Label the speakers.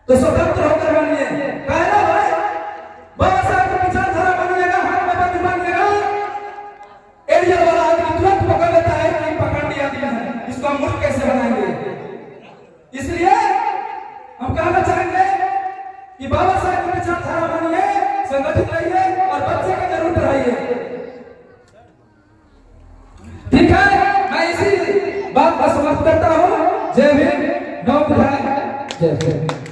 Speaker 1: तो स्वतंत्र होकर बनिए। कहना भाई बाबा साहब का विचारधारा बनिएगा, हाथ में बंद बनिएगा, एरिया वाला आदमी तुरंत पकड़ लेता है कि पकड़ लिया गया है, इसको हम मुल्क कैसे बनाएंगे। इसलिए हम कहना चाहेंगे कि बाबा साहब की विचारधारा बनिए, संगठित रहिए और बच्चे का जरूर रहिए। ठीक है, मैं इसी बात का समाप्त करता हूँ। जय भीम, नौ विधायक, जय भीम।